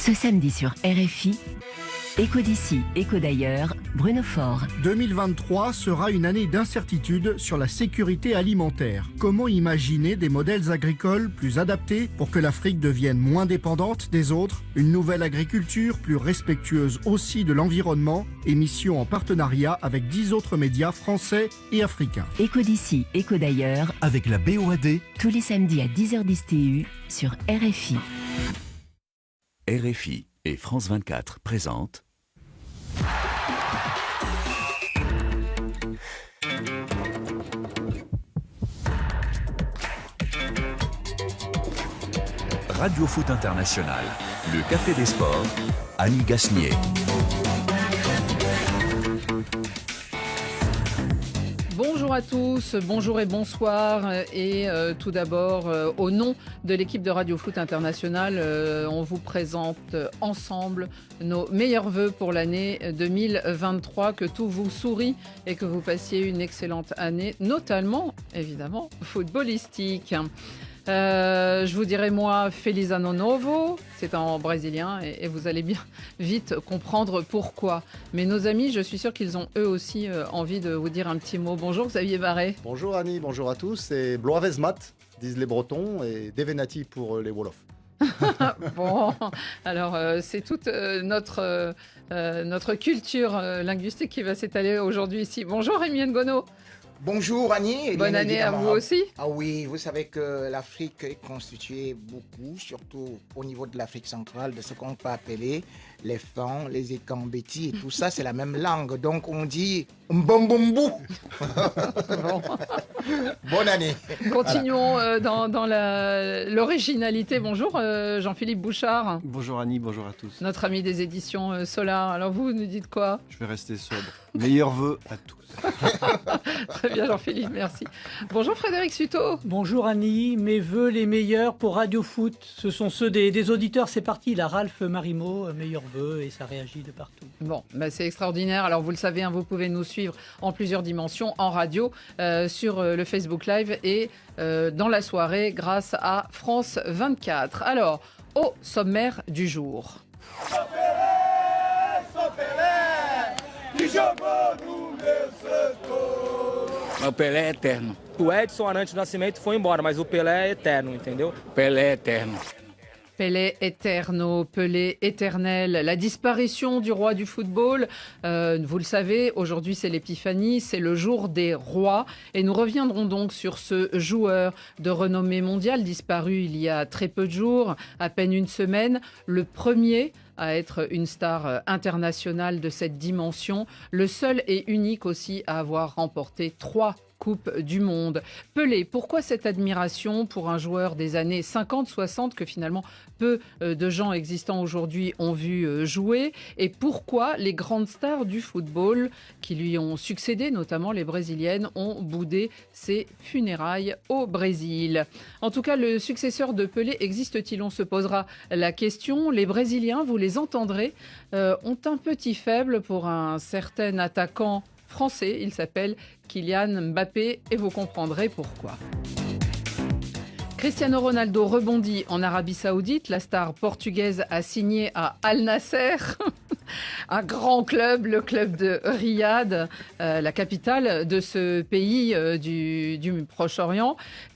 Ce samedi sur RFI, Écho d'ici, écho d'ailleurs, Bruno Faure. 2023 sera une année d'incertitude sur la sécurité alimentaire. Comment imaginer des modèles agricoles plus adaptés pour que l'Afrique devienne moins dépendante des autres? Une nouvelle agriculture plus respectueuse aussi de l'environnement. Émission en partenariat avec 10 autres médias français et africains. Écho d'ici, écho d'ailleurs, avec la BOAD, tous les samedis à 10h10 TU sur RFI. RFI et France 24 présentent Radio Foot International, le Café des Sports, Annie Gasnier. Bonjour à tous, bonjour et bonsoir. Et tout d'abord, au nom de l'équipe de Radio Foot International, on vous présente ensemble nos meilleurs vœux pour l'année 2023. Que tout vous sourit et que vous passiez une excellente année, notamment, évidemment, footballistique. Je vous dirai moi Feliz Ano Novo, c'est en brésilien et vous allez bien vite comprendre pourquoi. Mais nos amis, je suis sûre qu'ils ont eux aussi envie de vous dire un petit mot. Bonjour Xavier Barret. Bonjour Annie, bonjour à tous. C'est Bloavezmat, disent les Bretons, et Devenati pour les Wolofs. Bon, alors c'est toute notre culture linguistique qui va s'étaler aujourd'hui ici. Bonjour Rémi Ngono. Bonjour Annie. Bonne année à vous aussi. Ah oui, vous savez que l'Afrique est constituée beaucoup, surtout au niveau de l'Afrique centrale, de ce qu'on peut appeler les Fans, les Ekambeti et tout ça, c'est la même langue. Donc on dit Mbombombu. Bon. Bonne année. Continuons dans l'originalité. Bonjour Jean-Philippe Bouchard. Bonjour Annie, bonjour à tous. Notre ami des éditions Solar. Alors vous nous dites quoi? Je vais rester sobre. Meilleurs vœux à tous. Très bien Jean-Philippe, merci. Bonjour Frédéric Suto. Bonjour Annie, mes vœux les meilleurs pour Radio Foot. Ce sont ceux des auditeurs, c'est parti. La Ralph Marimo, meilleurs vœux et ça réagit de partout. Bon, bah c'est extraordinaire. Alors vous le savez, hein, vous pouvez nous suivre en plusieurs dimensions, en radio, sur le Facebook Live et dans la soirée grâce à France 24. Alors, au sommaire du jour. O Pelé é eterno. O Edson Arantes do Nascimento foi embora, mas o Pelé é eterno, entendeu? Pelé é eterno. Pelé éterno, Pelé éternel, la disparition du roi du football. Vous le savez, aujourd'hui c'est l'épiphanie, c'est le jour des rois. Et nous reviendrons donc sur ce joueur de renommée mondiale disparu il y a très peu de jours, à peine une semaine, le premier à être une star internationale de cette dimension, le seul et unique aussi à avoir remporté 3 Coupe du Monde. Pelé, pourquoi cette admiration pour un joueur des années 50-60 que finalement peu de gens existants aujourd'hui ont vu jouer? Et pourquoi les grandes stars du football qui lui ont succédé, notamment les brésiliennes, ont boudé ses funérailles au Brésil? En tout cas, le successeur de Pelé existe-t-il? On se posera la question. Les Brésiliens, vous les entendrez, ont un petit faible pour un certain attaquant français, il s'appelle Kylian Mbappé et vous comprendrez pourquoi. Cristiano Ronaldo rebondit en Arabie Saoudite. La star portugaise a signé à Al Nasser, un grand club, le club de Riyad, la capitale de ce pays du Proche-Orient.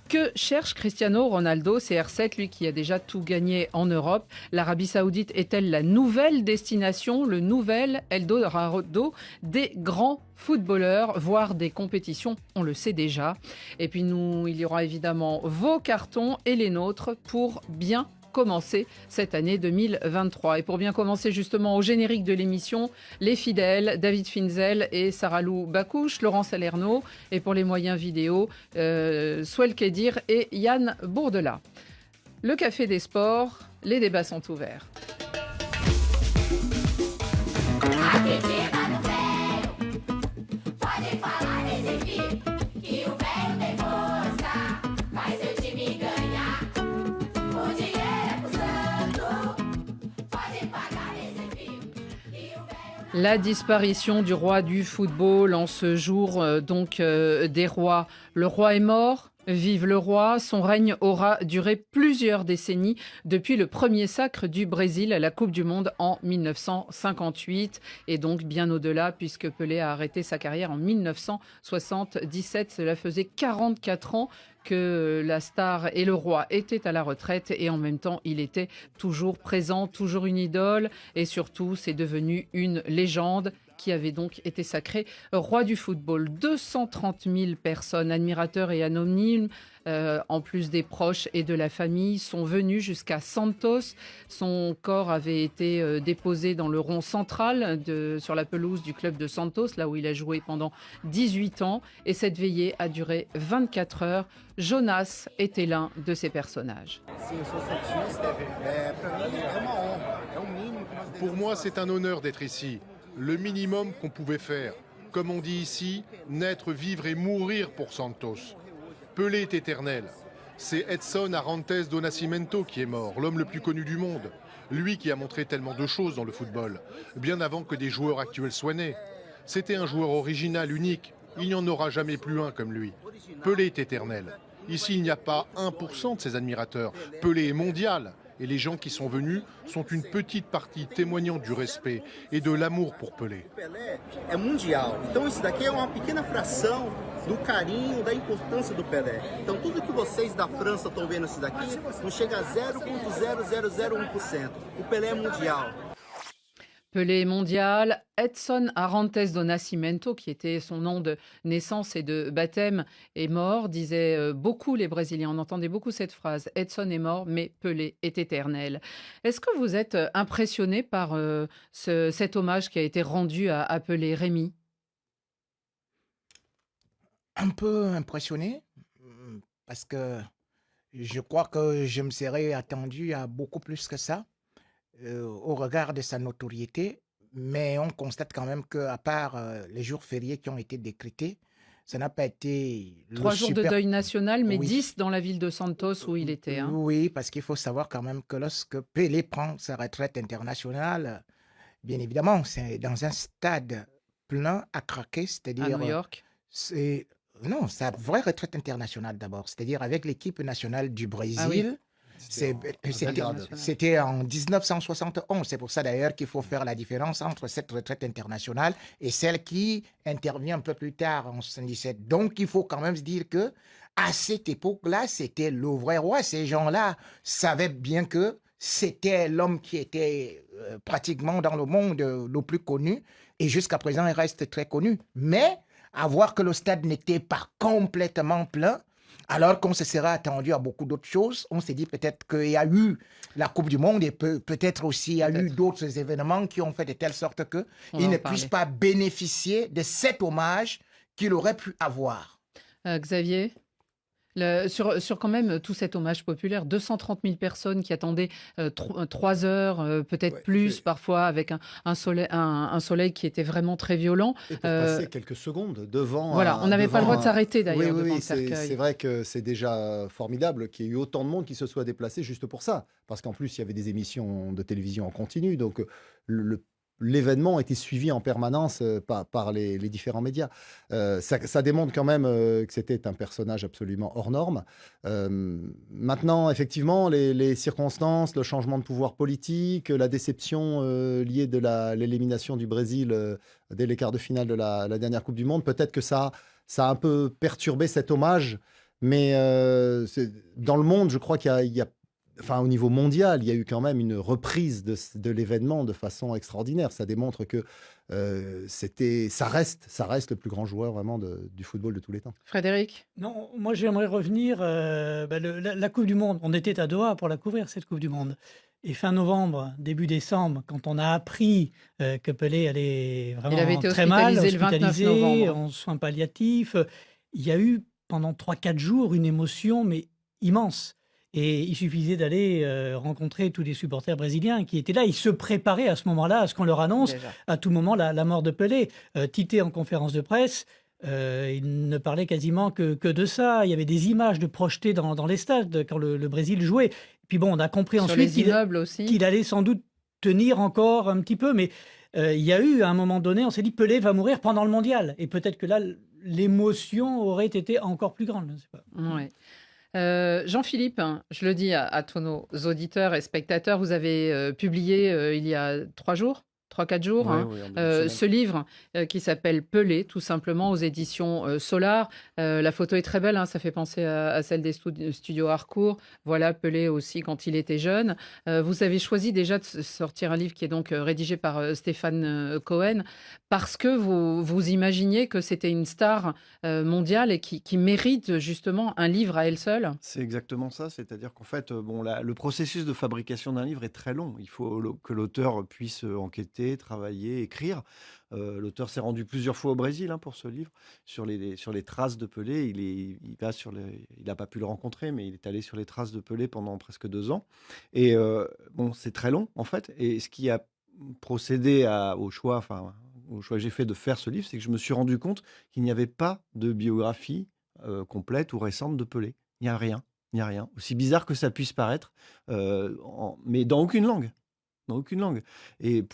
Que cherche Cristiano Ronaldo, CR7, lui qui a déjà tout gagné en Europe? L'Arabie Saoudite est-elle la nouvelle destination, le nouvel Eldorado des grands footballeurs, voire des compétitions? On le sait déjà. Et puis il y aura évidemment vos cartons et les nôtres pour bien commencer cette année 2023. Et pour bien commencer justement au générique de l'émission, les fidèles, David Finzel et Sarah-Lou Bakouche, Laurent Salerno, et pour les moyens vidéo, Swell Kedir et Yann Bourdela. Le Café des Sports, les débats sont ouverts. La disparition du roi du football en ce jour des rois. Le roi est mort, Vive le roi, son règne aura duré plusieurs décennies depuis le premier sacre du Brésil à la Coupe du Monde en 1958 et donc bien au-delà puisque Pelé a arrêté sa carrière en 1977. Cela faisait 44 ans que la star et le roi étaient à la retraite et en même temps il était toujours présent, toujours une idole et surtout c'est devenu une légende qui avait donc été sacré roi du football. 230 000 personnes, admirateurs et anonymes, en plus des proches et de la famille, sont venus jusqu'à Santos. Son corps avait été déposé dans le rond central sur la pelouse du club de Santos, là où il a joué pendant 18 ans. Et cette veillée a duré 24 heures. Jonas était l'un de ces personnages. Pour moi, c'est un honneur d'être ici. Le minimum qu'on pouvait faire. Comme on dit ici, naître, vivre et mourir pour Santos. Pelé est éternel. C'est Edson Arantes do Nascimento qui est mort, l'homme le plus connu du monde. Lui qui a montré tellement de choses dans le football, bien avant que des joueurs actuels soient nés. C'était un joueur original, unique. Il n'y en aura jamais plus un comme lui. Pelé est éternel. Ici, il n'y a pas 1% de ses admirateurs. Pelé est mondial. Et les gens qui sont venus sont une petite partie témoignant du respect et de l'amour pour Pelé. Pelé é mundial. Então isso daqui é uma pequena fração do carinho, da importância do Pelé. Então tudo que vocês da França estão vendo isso daqui não chega a 0,0001%. O Pelé é mundial. Pelé mondial, Edson Arantes do Nascimento, qui était son nom de naissance et de baptême, est mort, disaient beaucoup les Brésiliens. On entendait beaucoup cette phrase. Edson est mort, mais Pelé est éternel. Est-ce que vous êtes impressionné par cet hommage qui a été rendu à Pelé, Rémi? Un peu impressionné, parce que je crois que je me serais attendu à beaucoup plus que ça. Au regard de sa notoriété, mais on constate quand même qu'à part les jours fériés qui ont été décrétés, ça n'a pas été... 3 jours de deuil national, mais 10 dans la ville de Santos où il était. Hein. Oui, parce qu'il faut savoir quand même que lorsque Pelé prend sa retraite internationale, bien évidemment, c'est dans un stade plein à craquer, c'est-à-dire... À New York Non, sa vraie retraite internationale d'abord, c'est-à-dire avec l'équipe nationale du Brésil. Ah oui. C'était en 1971. C'est pour ça d'ailleurs qu'il faut faire la différence entre cette retraite internationale et celle qui intervient un peu plus tard en 1977. Donc il faut quand même se dire que à cette époque-là, c'était le vrai roi. Ces gens-là savaient bien que c'était l'homme qui était pratiquement dans le monde le plus connu et jusqu'à présent il reste très connu. Mais à voir que le stade n'était pas complètement plein, alors qu'on se serait attendu à beaucoup d'autres choses, on s'est dit peut-être qu'il y a eu la Coupe du Monde et peut-être aussi il y a eu d'autres événements qui ont fait de telle sorte qu'il ne puisse pas bénéficier de cet hommage qu'il aurait pu avoir. Xavier, sur quand même tout cet hommage populaire, 230 000 personnes qui attendaient 3 heures, peut-être plus parfois, avec un soleil qui était vraiment très violent. Et pour passer quelques secondes devant... Voilà, on n'avait pas le droit de s'arrêter d'ailleurs devant le cercueil. C'est vrai que c'est déjà formidable qu'il y ait eu autant de monde qui se soit déplacé juste pour ça. Parce qu'en plus, il y avait des émissions de télévision en continu, donc l'événement était suivi en permanence par les différents médias. Ça démontre quand même que c'était un personnage absolument hors norme. Maintenant, effectivement, les circonstances, le changement de pouvoir politique, la déception liée de l'élimination du Brésil dès les quarts de finale de la dernière Coupe du Monde, peut-être que ça a un peu perturbé cet hommage. Mais dans le monde, je crois qu'il y a enfin, au niveau mondial, il y a eu quand même une reprise de l'événement de façon extraordinaire. Ça démontre que ça reste le plus grand joueur vraiment du football de tous les temps. Frédéric? Non, moi j'aimerais revenir. La Coupe du Monde, on était à Doha pour la couvrir, cette Coupe du Monde. Et fin novembre, début décembre, quand on a appris que Pelé allait vraiment il avait été très mal, hospitalisé le 29 novembre. en soins palliatifs, il y a eu pendant 3-4 jours une émotion mais immense. Et il suffisait d'aller rencontrer tous les supporters brésiliens qui étaient là. Ils se préparaient à ce moment-là à ce qu'on leur annonce à tout moment la mort de Pelé. Tite, en conférence de presse, il ne parlait quasiment que de ça. Il y avait des images de projetées dans les stades quand le Brésil jouait. Et puis bon, on a compris sur ensuite qu'il allait sans doute tenir encore un petit peu. Mais il y a eu, à un moment donné, on s'est dit Pelé va mourir pendant le mondial. Et peut-être que là, l'émotion aurait été encore plus grande. Je ne sais pas. Ouais. Jean-Philippe, hein, je le dis à tous nos auditeurs et spectateurs, vous avez publié il y a 3-4 jours, Ouais, hein, oui, en début de semaine. ce livre qui s'appelle Pelé, tout simplement, aux éditions Solar. La photo est très belle, hein, ça fait penser à celle des studios Harcourt. Voilà, Pelé aussi quand il était jeune. Vous avez choisi déjà de sortir un livre qui est donc rédigé par Stéphane Cohen, parce que vous imaginiez que c'était une star mondiale et qui mérite justement un livre à elle seule. C'est exactement ça, c'est-à-dire qu'en fait, le processus de fabrication d'un livre est très long. Il faut que l'auteur puisse enquêter, travailler, écrire. L'auteur s'est rendu plusieurs fois au Brésil, hein, pour ce livre, sur les traces de Pelé. Il n'a pas pu le rencontrer, mais il est allé sur les traces de Pelé pendant presque 2 ans. Et c'est très long, en fait. Et ce qui a procédé au choix que j'ai fait de faire ce livre, c'est que je me suis rendu compte qu'il n'y avait pas de biographie complète ou récente de Pelé. Il n'y a rien. Il n'y a rien. Aussi bizarre que ça puisse paraître, mais dans aucune langue. Dans aucune langue. Et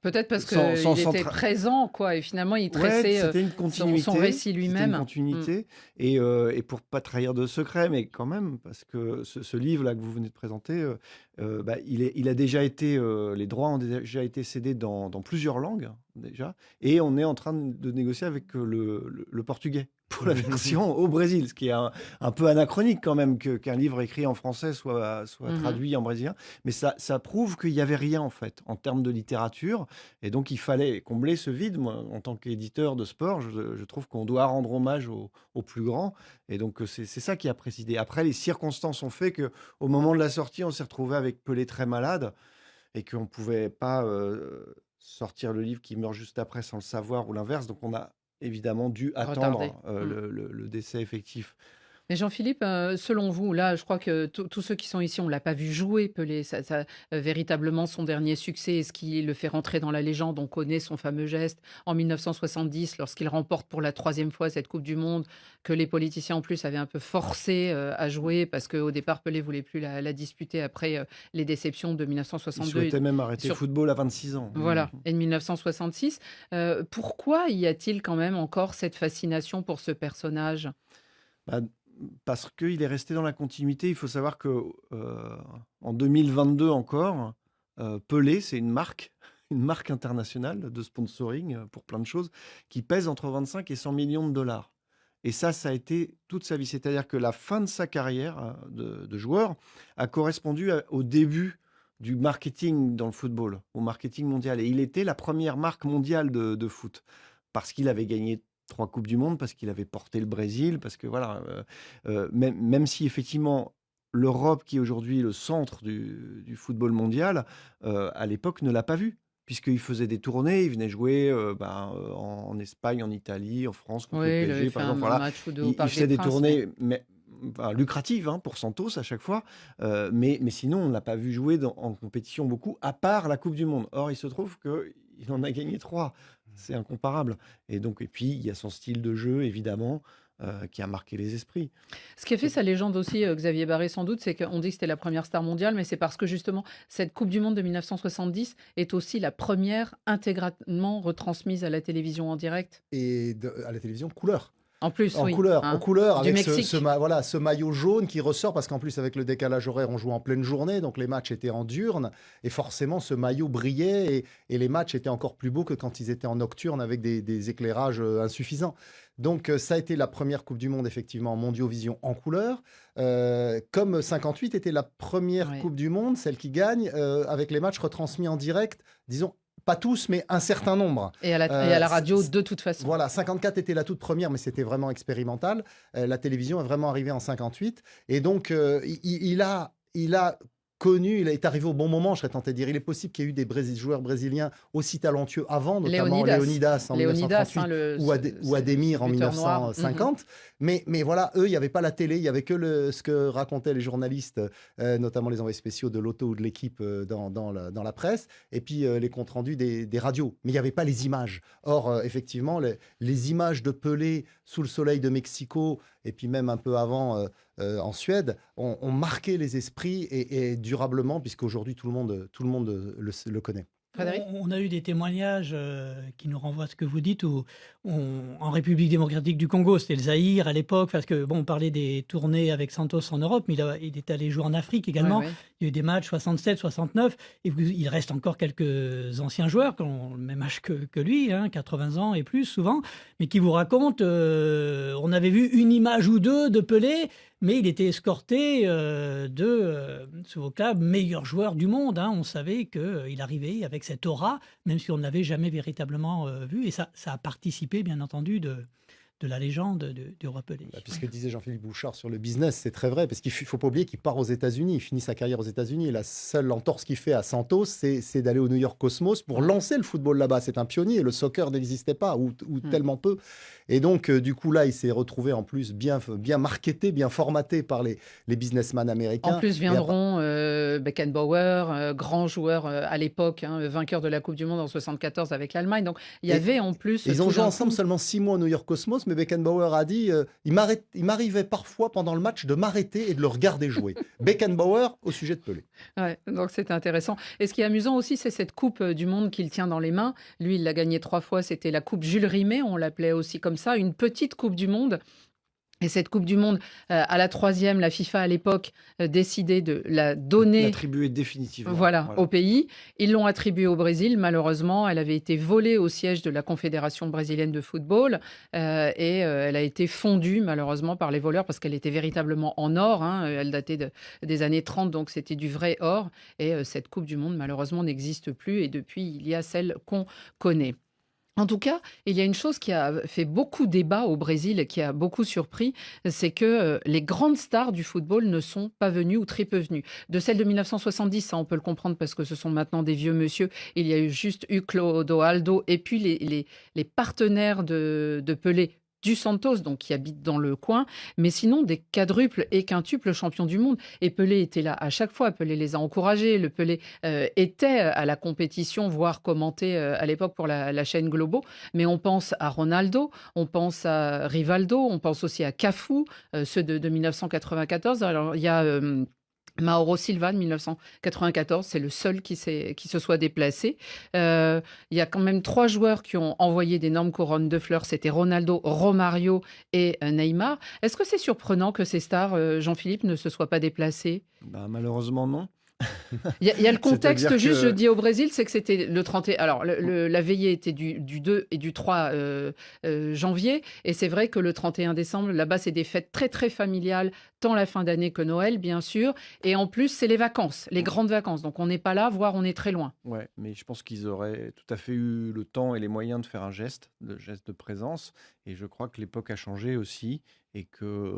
Peut-être parce sans qu'il était présent, quoi, et finalement il tressait c'était une continuité, son récil c'était lui-même. une continuité. Et pour pas trahir de secret, mais quand même, parce que ce livre-là que vous venez de présenter, il a déjà été, les droits ont déjà été cédés dans plusieurs langues, déjà, et on est en train de négocier avec le portugais pour la version au Brésil, ce qui est un peu anachronique quand même qu'un livre écrit en français soit traduit en brésilien. Mais ça prouve qu'il n'y avait rien, en fait, en termes de littérature. Et donc, il fallait combler ce vide. Moi, en tant qu'éditeur de sport, je trouve qu'on doit rendre hommage aux plus grands. Et donc, c'est ça qui a présidé. Après, les circonstances ont fait qu'au moment de la sortie, on s'est retrouvé avec Pelé très malade et qu'on ne pouvait pas sortir le livre qui meurt juste après sans le savoir ou l'inverse. Donc, on a évidemment dû attendre le décès effectif. Mais Jean-Philippe, selon vous, là, je crois que tous ceux qui sont ici, on ne l'a pas vu jouer, Pelé. Véritablement, son dernier succès, et ce qui le fait rentrer dans la légende, on connaît son fameux geste en 1970, lorsqu'il remporte pour la 3e fois cette Coupe du Monde, que les politiciens, en plus, avaient un peu forcé à jouer, parce qu'au départ, Pelé ne voulait plus la disputer après les déceptions de Il 1962. souhaitait même arrêter le football à 26 ans. Voilà, et de 1966. Pourquoi y a-t-il quand même encore cette fascination pour ce personnage ? Parce qu'il est resté dans la continuité. Il faut savoir que en 2022 encore, Pelé, c'est une marque internationale de sponsoring pour plein de choses, qui pèse entre 25 et 100 millions de dollars. Et ça a été toute sa vie. C'est-à-dire que la fin de sa carrière de joueur a correspondu au début du marketing dans le football, au marketing mondial. Et il était la première marque mondiale de foot, parce qu'il avait gagné 3 Coupes du Monde, parce qu'il avait porté le Brésil, parce que voilà, même si effectivement l'Europe, qui est aujourd'hui le centre du football mondial, à l'époque ne l'a pas vu, puisqu'il faisait des tournées, il venait jouer en Espagne, en Italie, en France, contre le Oui, il PSG, avait par fait exemple. un Voilà. match ou deux au Il Parc faisait des des Princes. tournées lucratives, hein, pour Santos à chaque fois, mais sinon on ne l'a pas vu jouer en compétition beaucoup, à part la Coupe du Monde. Or, il se trouve qu'il en a gagné 3. C'est incomparable. Et puis, il y a son style de jeu, évidemment, qui a marqué les esprits. Ce qui a fait sa légende aussi, Xavier Barré, sans doute, c'est qu'on dit que c'était la première star mondiale, mais c'est parce que justement, cette Coupe du Monde de 1970 est aussi la première intégralement retransmise à la télévision en direct. Et à la télévision, couleur. En plus, En oui. couleur, hein. en couleur, Du avec Mexique. ce maillot jaune qui ressort, parce qu'en plus, avec le décalage horaire, on joue en pleine journée, donc les matchs étaient en diurne, et forcément, ce maillot brillait, et les matchs étaient encore plus beaux que quand ils étaient en nocturne, avec des éclairages insuffisants. Donc, ça a été la première Coupe du Monde, effectivement, en Mondiovision en couleur, comme 58 était la première Coupe du Monde, celle qui gagne, avec les matchs retransmis en direct, disons, pas tous, mais un certain nombre. Et à la radio, de toute façon. Voilà, 54 était la toute première, mais c'était vraiment expérimental. La télévision est vraiment arrivée en 58. Et donc, il a connu, il est arrivé au bon moment, je serais tenté de dire. Il est possible qu'il y ait eu des joueurs brésiliens aussi talentueux avant, notamment Léonidas en 1938 ou Ademir en 1950. Mais voilà, eux, il n'y avait pas la télé, il n'y avait que ce que racontaient les journalistes, notamment les envoyés spéciaux de l'auto ou de l'équipe dans la presse, et puis les comptes rendus des radios. Mais il n'y avait pas les images. Or, effectivement, les images de Pelé sous le soleil de Mexico, et puis même un peu avant en Suède, ont marqué les esprits et durablement, puisqu'aujourd'hui tout le monde le connaît. Frédéric? On a eu des témoignages qui nous renvoient à ce que vous dites, où en République démocratique du Congo, c'était le Zaïre à l'époque, parce que, bon, on parlait des tournées avec Santos en Europe, mais il est allé jouer en Afrique également. Ouais, ouais. Il y a eu des matchs 67, 69, et il reste encore quelques anciens joueurs qui ont le même âge que lui, 80 ans et plus souvent, mais qui vous racontent, on avait vu une image ou deux de Pelé, mais il était escorté ce vocable meilleur joueur du monde. On savait qu'il arrivait avec cette aura, même si on ne l'avait jamais véritablement vu. Et ça a participé, bien entendu, de la légende du roi Pelé. Puisque disait Jean-Philippe Bouchard sur le business, c'est très vrai, parce qu'il ne faut pas oublier qu'il part aux États-Unis, il finit sa carrière aux États-Unis. Et la seule entorse qu'il fait à Santos, c'est d'aller au New York Cosmos pour lancer le football là-bas. C'est un pionnier, le soccer n'existait pas, ou tellement peu. Et donc, du coup, là, il s'est retrouvé en plus bien marketé, bien formaté par les businessmen américains. En plus viendront Beckenbauer, grand joueur à l'époque, vainqueur de la Coupe du Monde en 74 avec l'Allemagne. Donc, il y avait en plus... Ils ont joué ensemble seulement 6 mois au New York Cosmos, mais Beckenbauer a dit il m'arrivait parfois pendant le match de m'arrêter et de le regarder jouer. Beckenbauer au sujet de Pelé. Ouais, donc c'est intéressant. Et ce qui est amusant aussi, c'est cette Coupe du Monde qu'il tient dans les mains. Lui, il l'a gagnée 3 fois. C'était la Coupe Jules Rimet, on l'appelait aussi comme ça, une petite Coupe du Monde. Et cette Coupe du Monde, à la 3e, la FIFA à l'époque décidait de la donner. L'attribuer définitivement. Voilà, au pays. Ils l'ont attribuée au Brésil. Malheureusement, elle avait été volée au siège de la Confédération brésilienne de football et elle a été fondue malheureusement par les voleurs parce qu'elle était véritablement en or. Elle datait des années 30, donc c'était du vrai or. Et cette Coupe du Monde, malheureusement, n'existe plus. Et depuis, il y a celle qu'on connaît. En tout cas, il y a une chose qui a fait beaucoup débat au Brésil et qui a beaucoup surpris, c'est que les grandes stars du football ne sont pas venues ou très peu venues. De celle de 1970, ça on peut le comprendre parce que ce sont maintenant des vieux monsieur. Il y a eu juste Clodoaldo et puis les partenaires de Pelé du Santos, donc qui habite dans le coin, mais sinon des quadruples et quintuples champions du monde. Et Pelé était là à chaque fois. Pelé les a encouragés. Le Pelé était à la compétition, voire commenté à l'époque pour la chaîne Globo. Mais on pense à Ronaldo, on pense à Rivaldo, on pense aussi à Cafu, ceux de 1994. Alors il y a Mauro Silva de 1994, c'est le seul qui se soit déplacé. Il y a quand même 3 joueurs qui ont envoyé d'énormes couronnes de fleurs. C'était Ronaldo, Romario et Neymar. Est-ce que c'est surprenant que ces stars, Jean-Philippe, ne se soient pas déplacés? Malheureusement, non. Il y a le contexte, C'est-à-dire juste, que- je dis au Brésil, c'est que c'était le 31. Alors, la veillée était du 2 et du 3 janvier. Et c'est vrai que le 31 décembre, là-bas, c'est des fêtes très, très familiales, tant la fin d'année que Noël, bien sûr. Et en plus, c'est les vacances, les grandes vacances. Donc, on n'est pas là, voire on est très loin. Ouais, mais je pense qu'ils auraient tout à fait eu le temps et les moyens de faire un geste de présence. Et je crois que l'époque a changé aussi et que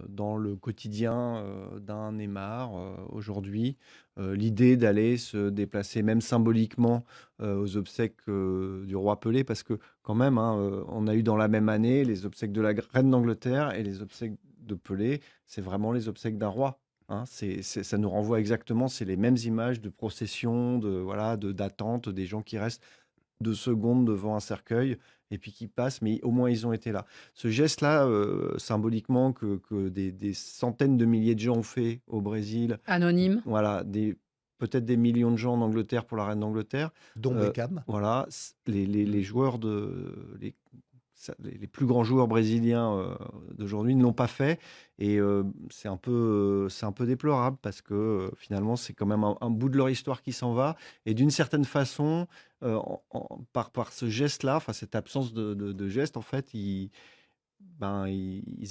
dans le quotidien d'un Neymar aujourd'hui, l'idée d'aller se déplacer même symboliquement aux obsèques du roi Pelé, parce que quand même, on a eu dans la même année les obsèques de la reine d'Angleterre et les obsèques de Pelé, c'est vraiment les obsèques d'un roi. Ça nous renvoie exactement, c'est les mêmes images de procession, d'attente, des gens qui restent 2 secondes devant un cercueil et puis qui passent, mais au moins ils ont été là. Ce geste-là, symboliquement, que des centaines de milliers de gens ont fait au Brésil, Anonyme. voilà, peut-être des millions de gens en Angleterre pour la reine d'Angleterre. Dont Beckham. Voilà, les joueurs les plus grands joueurs brésiliens d'aujourd'hui ne l'ont pas fait et c'est un peu déplorable parce que finalement c'est quand même un bout de leur histoire qui s'en va et d'une certaine façon par ce geste-là, cette absence de geste en fait, ils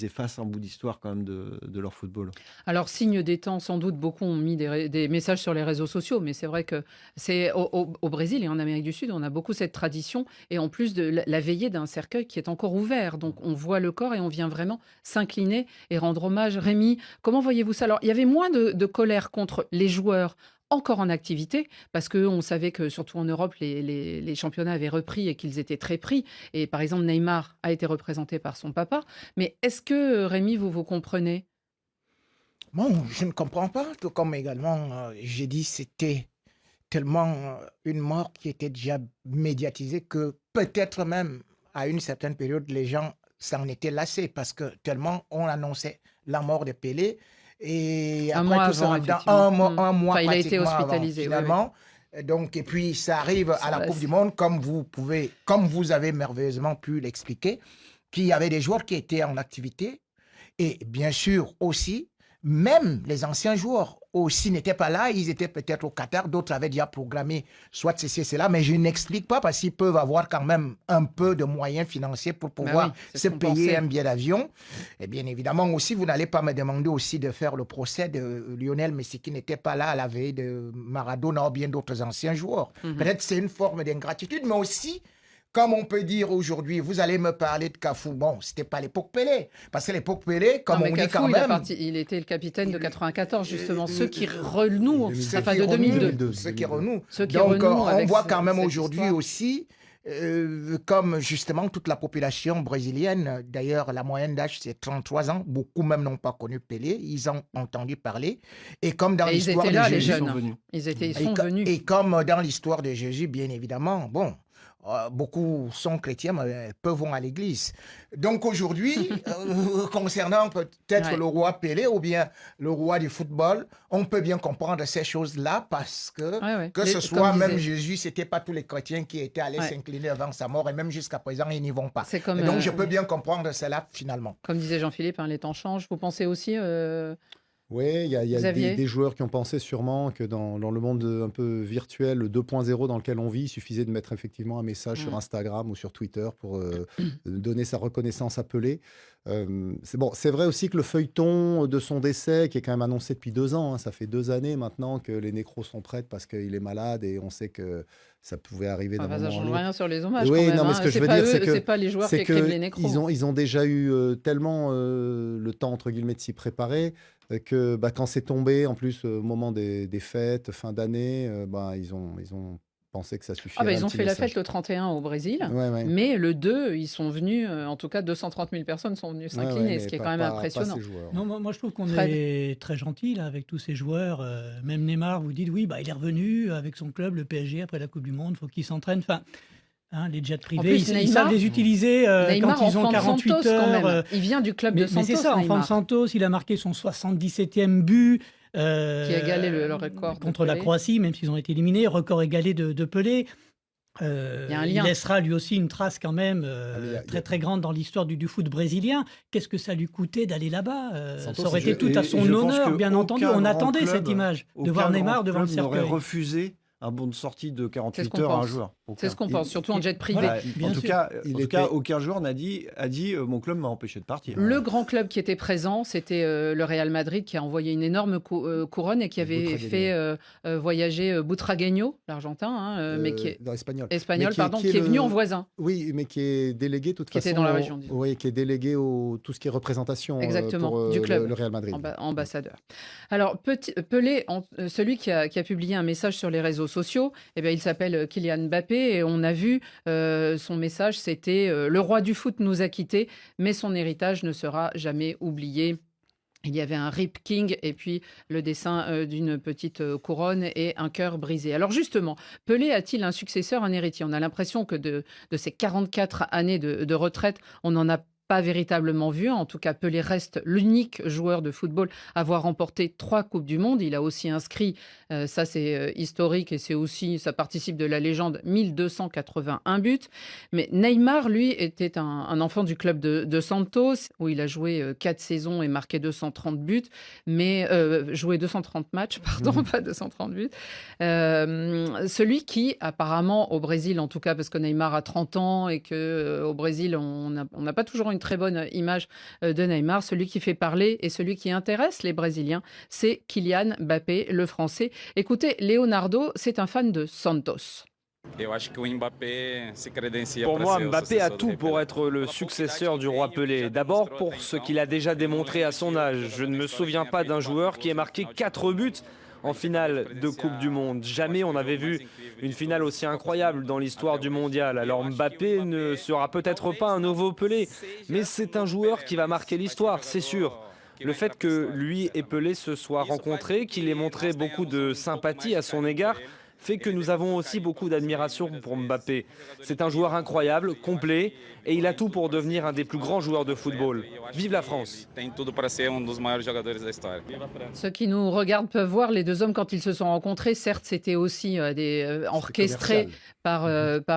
effacent un bout d'histoire quand même de leur football. Alors, signe des temps, sans doute, beaucoup ont mis des messages sur les réseaux sociaux, mais c'est vrai que c'est au Brésil et en Amérique du Sud, on a beaucoup cette tradition, et en plus de la veillée d'un cercueil qui est encore ouvert. Donc, on voit le corps et on vient vraiment s'incliner et rendre hommage. Rémi, comment voyez-vous ça? Alors, il y avait moins de colère contre les joueurs encore en activité, parce qu'on savait que, surtout en Europe, les championnats avaient repris et qu'ils étaient très pris. Et par exemple, Neymar a été représenté par son papa. Mais est-ce que, Rémi, vous comprenez? Bon, je ne comprends pas, tout comme également, j'ai dit c'était tellement une mort qui était déjà médiatisée que peut-être même à une certaine période, les gens s'en étaient lassés parce que tellement on annonçait la mort de Pelé. Et Un après mois tout ça, avant, dans effectivement. un mois Enfin, il a été pratiquement avant, hospitalisé, oui, finalement, Donc, et puis, ça arrive à la Coupe du Monde, comme vous avez merveilleusement pu l'expliquer, qu'il y avait des joueurs qui étaient en activité. Et bien sûr aussi, même les anciens joueurs aussi n'étaient pas là, ils étaient peut-être au Qatar, d'autres avaient déjà programmé soit ceci et cela, mais je n'explique pas parce qu'ils peuvent avoir quand même un peu de moyens financiers pour pouvoir se payer un billet d'avion. Et bien évidemment aussi, vous n'allez pas me demander aussi de faire le procès de Lionel Messi qui n'était pas là à la veille de Maradona ou bien d'autres anciens joueurs. Peut-être c'est une forme d'ingratitude, mais aussi... Comme on peut dire aujourd'hui, vous allez me parler de Cafou. Bon, c'était pas l'époque Pelé. Parce que l'époque Pelé, comme on dit quand même... Il était le capitaine de 94, justement. Ceux qui renouent, enfin de 2002. Ceux qui renouent. Donc, on voit quand même aujourd'hui aussi, comme justement toute la population brésilienne, d'ailleurs, la moyenne d'âge, c'est 33 ans. Beaucoup même n'ont pas connu Pelé. Ils ont entendu parler. Et comme dans l'histoire de Jésus... les jeunes. Ils sont venus. Et comme dans l'histoire de Jésus, bien évidemment, bon... beaucoup sont chrétiens, mais peu vont à l'église. Donc aujourd'hui, concernant peut-être le roi Pelé ou bien le roi du football, on peut bien comprendre ces choses-là parce que ce soit même Jésus, c'était pas tous les chrétiens qui étaient allés s'incliner avant sa mort et même jusqu'à présent, ils n'y vont pas. Donc je peux bien comprendre cela finalement. Comme disait Jean-Philippe, les temps changent. Vous pensez aussi... Oui, il y a des joueurs qui ont pensé sûrement que dans le monde un peu virtuel, le 2.0 dans lequel on vit, il suffisait de mettre effectivement un message sur Instagram ou sur Twitter pour donner sa reconnaissance à Pelé. C'est vrai aussi que le feuilleton de son décès, qui est quand même annoncé depuis 2 ans, ça fait 2 années maintenant que les nécros sont prêtes parce qu'il est malade et on sait que ça pouvait arriver d'un moment à l'autre. Ça ne change rien sur les hommages. Oui, quand même, non, mais ce que je veux dire, c'est que c'est pas les joueurs qui écrivent les nécros. Ils ont déjà eu tellement le temps entre guillemets de s'y préparer que quand c'est tombé, en plus au moment des fêtes, fin d'année, ils ont pensé que ça suffirait. Ils ont fait la fête le 31 au Brésil, mais le 2, ils sont venus, en tout cas 230 000 personnes sont venues s'incliner, ce qui est quand même impressionnant. Non, moi je trouve qu'on est très gentil là, avec tous ces joueurs. Même Neymar, vous dites, il est revenu avec son club, le PSG, après la Coupe du Monde, il faut qu'il s'entraîne. Enfin, les jets privés, ils savent les utiliser quand ils ont 48 Santos, heures. Il vient du club de Santos. Mais c'est ça, enfant de Santos, il a marqué son 77e but. Qui a égalé le record contre la Croatie, même s'ils ont été éliminés, record égalé de Pelé. Il y a un lien. Il laissera lui aussi une trace quand même très très grande dans l'histoire du foot brésilien. Qu'est-ce que ça lui coûtait d'aller là-bas Ça aurait été tout à son honneur, bien entendu. On attendait cette image de voir Neymar devant le cercueil. Aurait refusé un bon de sortie de 48 heures à un joueur. C'est ce qu'on pense, surtout en jet privé. En tout cas, aucun joueur a dit mon club m'a empêché de partir. Le grand club qui était présent, c'était le Real Madrid qui a envoyé une énorme couronne et qui avait fait voyager Butragueño, l'Argentin, mais qui est espagnol, qui est venu en voisin. Oui, mais qui est délégué toute façon. Qui était dans la région. Oui, qui est délégué au tout ce qui est représentation pour du club, le Real Madrid. Ambassadeur. Alors Pelé, celui qui a publié un message sur les réseaux sociaux, il s'appelle Kylian Mbappé et on a vu son message, c'était le roi du foot nous a quittés, mais son héritage ne sera jamais oublié. Il y avait un Rip King et puis le dessin d'une petite couronne et un cœur brisé. Alors justement, Pelé a-t-il un successeur, un héritier ? On a l'impression que de ces 44 années de retraite, on n'en a pas véritablement vu. En tout cas, Pelé reste l'unique joueur de football à avoir remporté 3 Coupes du Monde. Il a aussi inscrit, ça c'est historique et ça participe de la légende, 1281 buts. Mais Neymar, lui, était un enfant du club de Santos, où il a joué 4 saisons et marqué 230 buts, mais joué 230 matchs, pas 230 buts. Celui qui, apparemment, au Brésil, en tout cas, parce que Neymar a 30 ans et qu'au Brésil, on n'a pas toujours une très bonne image de Neymar. Celui qui fait parler et celui qui intéresse les Brésiliens, c'est Kylian Mbappé, le Français. Écoutez, Leonardo, c'est un fan de Santos. Pour moi, Mbappé a tout pour être le successeur du roi Pelé. D'abord, pour ce qu'il a déjà démontré à son âge. Je ne me souviens pas d'un joueur qui ait marqué 4 buts en finale de Coupe du Monde. Jamais on n'avait vu une finale aussi incroyable dans l'histoire du mondial. Alors Mbappé ne sera peut-être pas un nouveau Pelé, mais c'est un joueur qui va marquer l'histoire, c'est sûr. Le fait que lui et Pelé se soient rencontrés, qu'il ait montré beaucoup de sympathie à son égard, fait que nous avons aussi beaucoup d'admiration pour Mbappé. C'est un joueur incroyable, complet, et il a tout pour devenir un des plus grands joueurs de football. Vive la France! Ceux qui nous regardent peuvent voir les deux hommes quand ils se sont rencontrés. Certes, c'était aussi orchestré par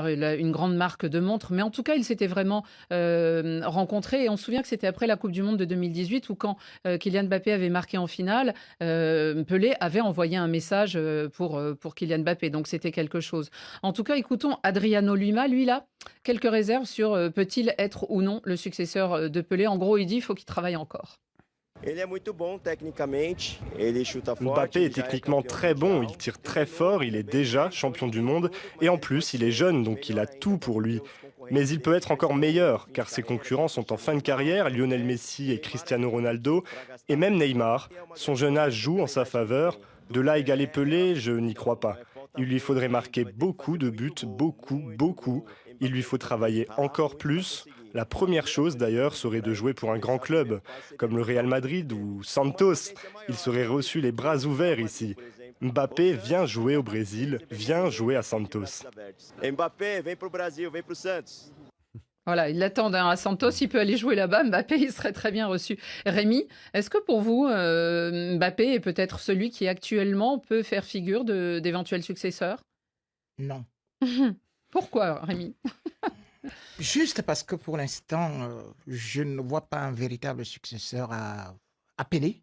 une grande marque de montres, mais en tout cas, ils s'étaient vraiment rencontrés. Et on se souvient que c'était après la Coupe du Monde de 2018 où quand Kylian Mbappé avait marqué en finale, Pelé avait envoyé un message pour Kylian Mbappé. Donc c'était quelque chose. En tout cas, écoutons Adriano Lima. Lui, là, quelques réserves sur peut-il être ou non le successeur de Pelé. En gros, il dit qu'il faut qu'il travaille encore. Mbappé est techniquement très bon, il tire très fort, il est déjà champion du monde et en plus il est jeune donc il a tout pour lui. Mais il peut être encore meilleur car ses concurrents sont en fin de carrière, Lionel Messi et Cristiano Ronaldo et même Neymar. Son jeune âge joue en sa faveur, de là à égaler Pelé, je n'y crois pas. Il lui faudrait marquer beaucoup de buts, beaucoup. Il lui faut travailler encore plus. La première chose d'ailleurs serait de jouer pour un grand club, comme le Real Madrid ou Santos. Il serait reçu les bras ouverts ici. Mbappé vient jouer au Brésil, vient jouer à Santos. Mbappé, vem pro Brasil, vem pro Santos. Voilà, ils l'attendent à Santos, il peut aller jouer là-bas. Mbappé, il serait très bien reçu. Rémi, est-ce que pour vous, Mbappé est peut-être celui qui actuellement peut faire figure d'éventuels successeurs? Non. Pourquoi, Rémi? Juste parce que pour l'instant, je ne vois pas un véritable successeur à Pelé.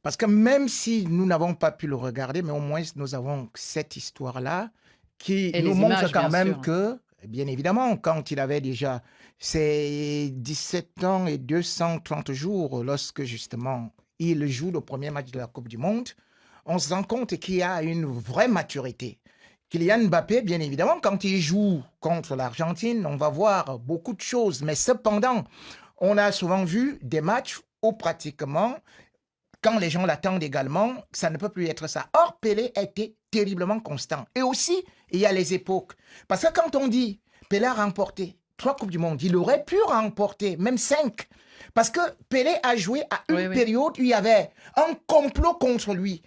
Parce que même si nous n'avons pas pu le regarder, mais au moins nous avons cette histoire-là qui nous montre quand même que, bien évidemment, quand il avait déjà ses 17 ans et 230 jours, lorsque justement il joue le premier match de la Coupe du Monde, on se rend compte qu'il y a une vraie maturité. Kylian Mbappé, bien évidemment, quand il joue contre l'Argentine, on va voir beaucoup de choses. Mais cependant, on a souvent vu des matchs où pratiquement, quand les gens l'attendent également, ça ne peut plus être ça. Or, Pelé a été terriblement constant. Et aussi, il y a les époques. Parce que quand on dit Pelé a remporté 3 Coupes du Monde, il aurait pu remporter même 5. Parce que Pelé a joué à une période où il y avait un complot contre lui.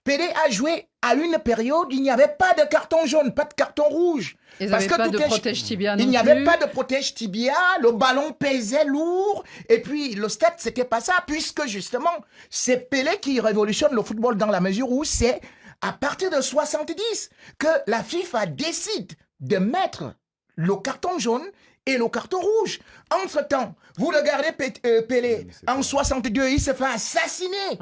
Pelé a joué à une période où il n'y avait pas de carton jaune, pas de carton rouge. Ils n'avaient pas de protège tibia non plus. Il n'y avait pas de protège tibia, le ballon pesait lourd. Et puis, le stade, c'était pas ça, puisque justement, c'est Pelé qui révolutionne le football dans la mesure où c'est à partir de 70 que la FIFA décide de mettre le carton jaune et le carton rouge. Entre-temps, vous regardez Pelé, en 62, il se fait assassiner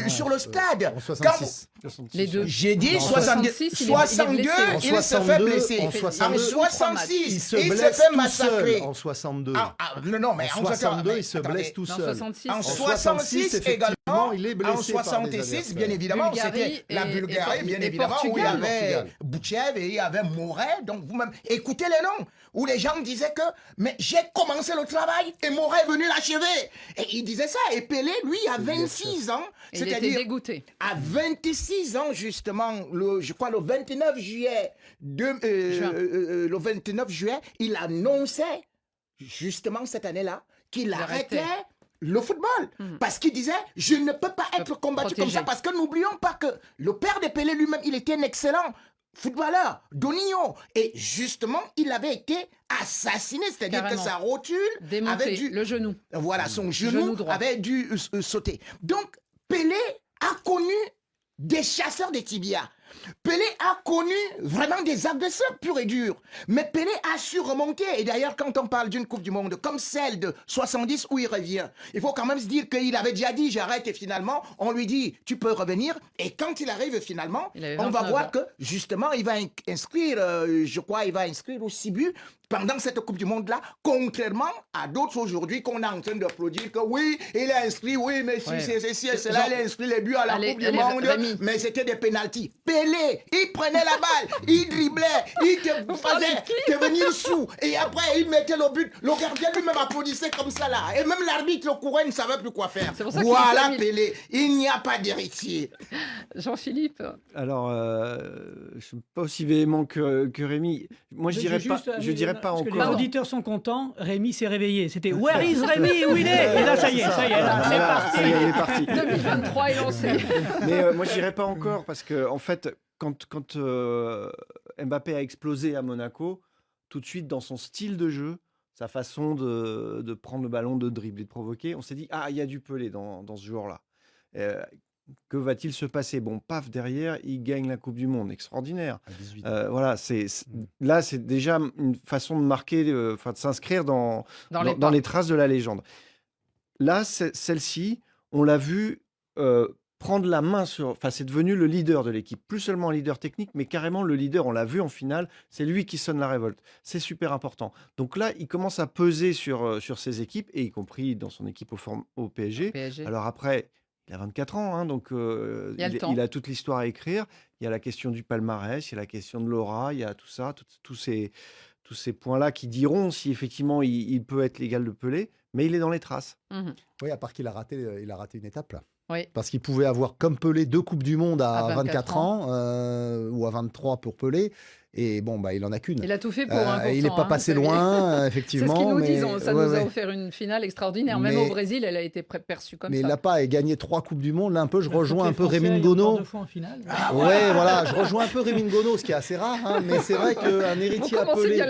sur le stade. En 66. Les deux. J'ai dit 62, il se fait blesser. En 66, il se fait massacrer. En 62. Non, mais en 62, il se blesse tout seul. En 66, également, il est blessé. En 66, bien évidemment, c'était la Bulgarie, bien évidemment, où il y avait Boutchev et il y avait Moret. Donc, vous-même, écoutez les noms, où les gens disaient que, mais j'ai commencé le travail et Moret est venu l'achever. Et il disait ça. Et Pelé, lui, à 26 ans, c'est-à-dire dégoûté. À 26 ans, justement, je crois le 29 juillet, le 29 juillet, il annonçait, justement cette année-là, qu'il arrêtait le football. Parce qu'il disait, je ne peux pas être combattu comme ça. Parce que n'oublions pas que le père de Pelé lui-même, il était un excellent footballeur, Doninho. Et justement, il avait été assassiné, c'est-à-dire que sa rotule avait dû... le genou. Voilà, son genou avait dû sauter. Donc, Pelé a connu des chasseurs de tibias. Pelé a connu vraiment des agresseurs purs et durs. Mais Pelé a su remonter. Et d'ailleurs, quand on parle d'une Coupe du Monde comme celle de 70 où il revient, il faut quand même se dire qu'il avait déjà dit j'arrête et finalement, on lui dit tu peux revenir. Et quand il arrive finalement, on va voir que justement, il va inscrire, je crois, il va inscrire aussi buts pendant cette Coupe du Monde-là, contrairement à d'autres aujourd'hui qu'on est en train d'applaudir que oui, il a inscrit, oui, mais si c'est ceci et cela, il a inscrit les buts à la Coupe du Monde, mais c'était des pénaltys. Pelé, il prenait la balle, il driblait, il te faisait devenir sous, et après il mettait le but. Le gardien lui-même applaudissait comme ça là, et même l'arbitre courait, ne savait plus quoi faire. Voilà Pelé, il n'y a pas d'héritier. Jean-Philippe. Alors, je ne suis pas aussi véhément que Rémi. Moi, je dirais pas parce encore. Que les auditeurs sont contents, Rémi s'est réveillé. C'était Where is Rémi? Où il est? Et là, ça y est, là, c'est parti. Ça y est, il est parti. 2023 est lancé. Mais moi, je dirais pas encore parce que, en fait, quand Mbappé a explosé à Monaco, tout de suite dans son style de jeu, sa façon de prendre le ballon, de dribbler, de provoquer, on s'est dit il y a du Pelé dans ce joueur-là. Que va-t-il se passer? Bon, paf, derrière, il gagne la Coupe du Monde, extraordinaire. À 18. Voilà, là, c'est déjà une façon de marquer, de s'inscrire dans les traces de la légende. Là, celle-ci, on l'a vu prendre la main sur... c'est devenu le leader de l'équipe. Plus seulement un leader technique, mais carrément le leader, on l'a vu en finale, c'est lui qui sonne la révolte. C'est super important. Donc là, il commence à peser sur ses équipes, et y compris dans son équipe au PSG. Alors après, il a 24 ans, hein, donc il a toute l'histoire à écrire. Il y a la question du palmarès, il y a la question de l'aura, il y a tout ça, tous ces points-là qui diront si effectivement il peut être l'égal de Pelé, mais il est dans les traces. Oui, à part qu'il a raté une étape là. Oui. Parce qu'il pouvait avoir, comme Pelé, 2 Coupes du Monde à 24 ans, ou à 23 pour Pelé. Et bon, il en a qu'une. Il a tout fait pour un il n'est pas passé loin, effectivement. C'est ce qu'ils nous disent. Ça nous a offert une finale extraordinaire. Même au Brésil, elle a été perçue comme ça. Mais il n'a pas gagné 3 Coupes du Monde. Là, je rejoins un peu Rémi Ngono. 2 fois en finale. Voilà, je rejoins un peu Rémi Ngono, ce qui est assez rare. Hein, mais c'est vrai qu'un héritier à Pelé,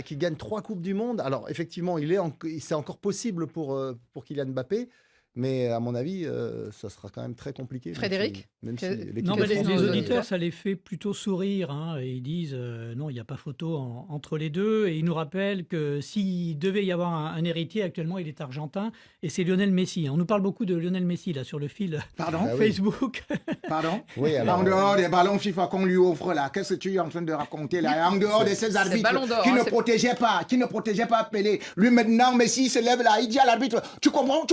qui gagne 3 Coupes du Monde. Alors, effectivement, c'est encore possible pour Kylian Mbappé. Mais à mon avis, ça sera quand même très compliqué. Frédéric, les auditeurs, ça les fait plutôt sourire. Hein, et ils disent non, il n'y a pas photo entre les deux. Et ils nous rappellent que s'il devait y avoir un héritier, actuellement, il est argentin. Et c'est Lionel Messi. On nous parle beaucoup de Lionel Messi là sur le fil Facebook. Pardon. Oui, alors, en dehors des ballons FIFA qu'on lui offre là, qu'est-ce que tu es en train de raconter là? En dehors de ces arbitres qui ne protégeaient pas Pelé. Lui maintenant, Messi se lève là, il dit à l'arbitre, tu comprends?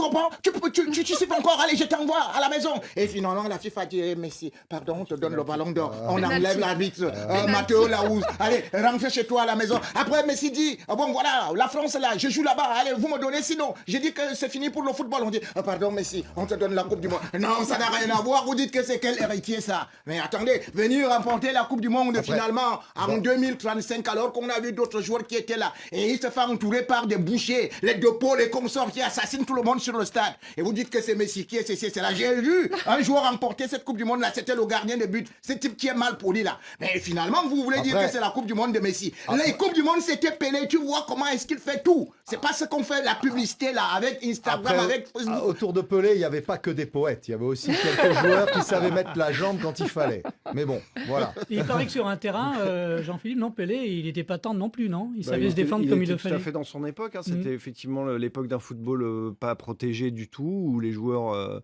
Tu sais pas encore, allez, je t'envoie à la maison. Et finalement, la FIFA dit, Messi, pardon, on te donne le ballon d'or. On enlève l'arbitre. Matteo Laouz, allez, rentre chez toi à la maison. Après, Messi dit, bon voilà, la France là, je joue là-bas, allez, vous me donnez, sinon, j'ai dit que c'est fini pour le football. On dit, pardon, Messi, on te donne la Coupe du Monde. Non, ça n'a rien à voir, vous dites que c'est quel héritier ça? Mais attendez, venir remporter la Coupe du Monde finalement en 2035, alors qu'on a vu d'autres joueurs qui étaient là. Et il se fait entourer par des bouchers, les deux pôles, les consorts qui assassinent tout le monde sur le stade. Et vous dites que c'est Messi, qui est c'est là. J'ai vu un joueur remporter cette Coupe du Monde là, c'était le gardien de but, ce type qui est mal poli là. Mais finalement, vous voulez dire que c'est la Coupe du Monde de Messi. La Coupe du Monde, c'était Pelé. Tu vois comment est-ce qu'il fait tout. C'est pas ce qu'on fait la publicité là avec Instagram, avec Facebook. Autour de Pelé, il n'y avait pas que des poètes. Il y avait aussi quelques joueurs qui savaient mettre la jambe quand il fallait. Mais bon, voilà. Il paraît que sur un terrain, Jean-Philippe, non, Pelé, il n'était pas tendre non plus, non? Il savait se défendre comme il le fallait. Tout à fait dans son époque. Hein. C'était effectivement l'époque d'un football pas protégé du tout, où les joueurs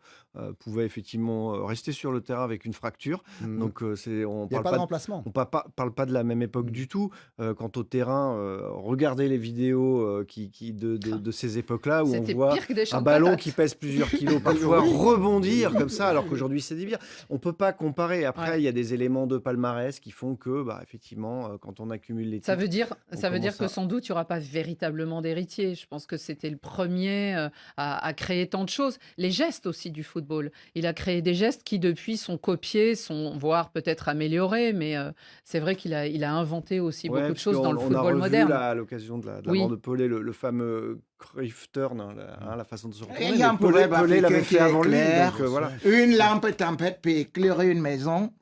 pouvaient effectivement rester sur le terrain avec une fracture. Donc on parle pas de remplacement. On parle pas de la même époque du tout. Quant au terrain, regardez les vidéos de ces époques-là où on voit un ballon qui pèse plusieurs kilos parfois rebondir comme ça, alors qu'aujourd'hui c'est des bières. On peut pas comparer. Après, il y a des éléments de palmarès qui font que, effectivement, quand on accumule les titres, ça veut dire que sans doute il n'y aura pas véritablement d'héritier. Je pense que c'était le premier à créer tant de choses. Les gestes aussi du football. Il a créé des gestes qui depuis sont copiés, voire peut-être améliorés, mais c'est vrai qu'il a inventé aussi beaucoup de choses dans le football moderne. On a revu à l'occasion de la mort de Pelé le fameux Cruyff turn, la façon de se retourner. Il y a un proverbe africain qui est clair. Voilà. Une lampe tempête peut éclairer une maison,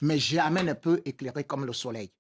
mais jamais ne peut éclairer comme le soleil.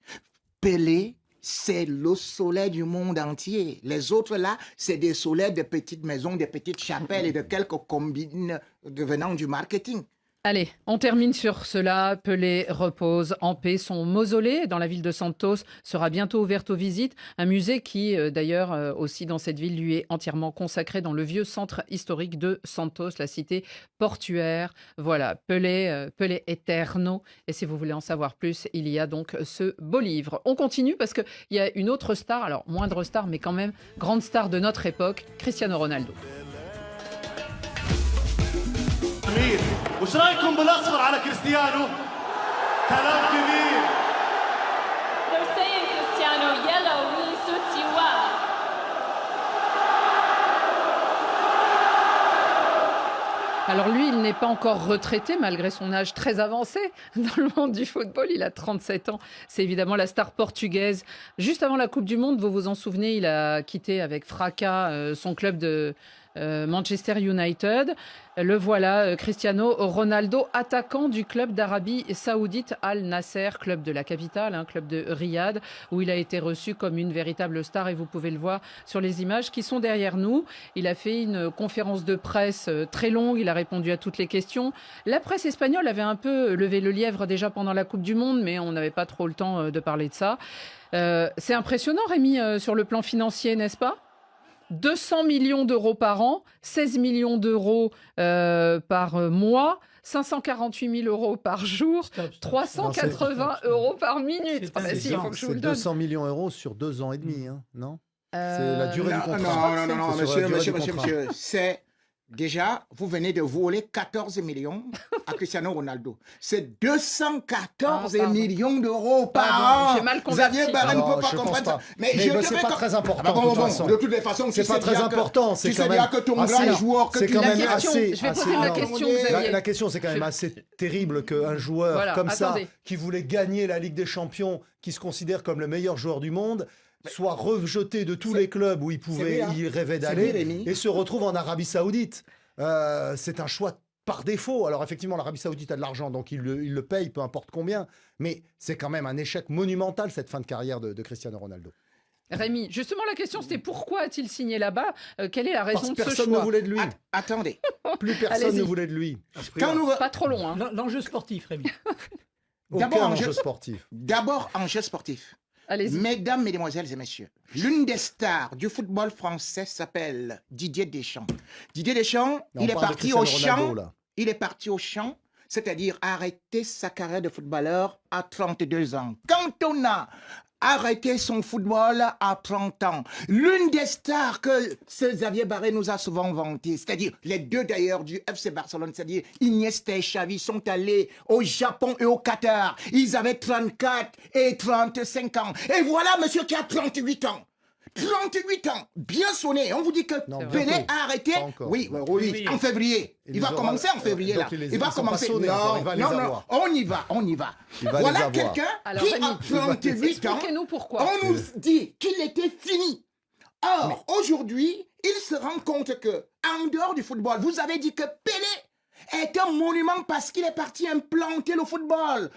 Pelé, c'est le soleil du monde entier. Les autres là, c'est des soleils de petites maisons, de petites chapelles et de quelques combines venant du marketing. Allez, on termine sur cela. Pelé repose en paix. Son mausolée dans la ville de Santos sera bientôt ouverte aux visites. Un musée qui, d'ailleurs, aussi dans cette ville, lui est entièrement consacré dans le vieux centre historique de Santos, la cité portuaire. Voilà, Pelé Eterno. Et si vous voulez en savoir plus, il y a donc ce beau livre. On continue parce qu'il y a une autre star, alors moindre star, mais quand même grande star de notre époque, Cristiano Ronaldo. وش رايكم بالاصفر على كريستيانو؟ كلام كبير. They're saying Cristiano yellow really suits you well. Alors lui, il n'est pas encore retraité malgré son âge très avancé dans le monde du football. Il a 37 ans. C'est évidemment la star portugaise. Juste avant la Coupe du Monde, vous vous en souvenez, il a quitté avec fracas son club de Manchester United. Le voilà, Cristiano Ronaldo, attaquant du club d'Arabie Saoudite Al Nasser, club de la capitale, club de Riyad, où il a été reçu comme une véritable star et vous pouvez le voir sur les images qui sont derrière nous. Il a fait une conférence de presse très longue, il a répondu à toutes les questions. La presse espagnole avait un peu levé le lièvre déjà pendant la Coupe du Monde, mais on n'avait pas trop le temps de parler de ça. C'est impressionnant, Rémi, sur le plan financier, n'est-ce pas ? 200 millions d'euros par an, 16 millions d'euros par mois, 548 000 euros par jour, 380 euros par minute. Il faut que je vous le donne. 200 millions d'euros sur 2 ans et demi, non C'est la durée du contrat. Non, monsieur. C'est... Déjà, vous venez de voler 14 millions à Cristiano Ronaldo. C'est 214 millions d'euros par an. J'ai mal converti. Xavier Barré ne peut pas comprendre ça. Mais c'est pas très important. De toutes les façons, c'est pas très important. C'est quand même que ton grand joueur que tu as. Je vais poser la question, Xavier. La question, c'est quand même assez terrible qu'un joueur comme ça, qui voulait gagner la Ligue des Champions, qui se considère comme le meilleur joueur du monde, soit rejeté de tous les clubs où il rêvait d'aller et se retrouve en Arabie Saoudite. C'est un choix par défaut. Alors effectivement, l'Arabie Saoudite a de l'argent, donc il le paye, peu importe combien. Mais c'est quand même un échec monumental, cette fin de carrière de Cristiano Ronaldo. Rémi, justement, la question, c'était pourquoi a-t-il signé là-bas ? Quelle est la raison de ce choix ? Personne ne voulait de lui. Attendez. Plus personne ne voulait de lui. Pas trop long. L'enjeu sportif, Rémi. Aucun enjeu sportif. D'abord, enjeu sportif. Allez-y. Mesdames, Mesdemoiselles et Messieurs, l'une des stars du football français s'appelle Didier Deschamps. Didier Deschamps, il est parti au champ. Il est parti au champ, c'est-à-dire arrêter sa carrière de footballeur à 32 ans. Quand on a arrêté son football à 30 ans, l'une des stars que Xavier Barré nous a souvent vanté, c'est-à-dire les deux d'ailleurs du FC Barcelone, c'est-à-dire Iniesta et Xavi, sont allés au Japon et au Qatar. Ils avaient 34 et 35 ans. Et voilà monsieur qui a 38 ans. 38 ans, bien sonné. On vous dit que Pelé a arrêté. Oui, en février. Il va commencer en février là. Il va commencer. Non, on y va. Voilà quelqu'un qui a 38 ans. Expliquez-nous pourquoi. On nous dit qu'il était fini. Or, aujourd'hui, il se rend compte que, en dehors du football, vous avez dit que Pelé est un monument parce qu'il est parti implanter le football.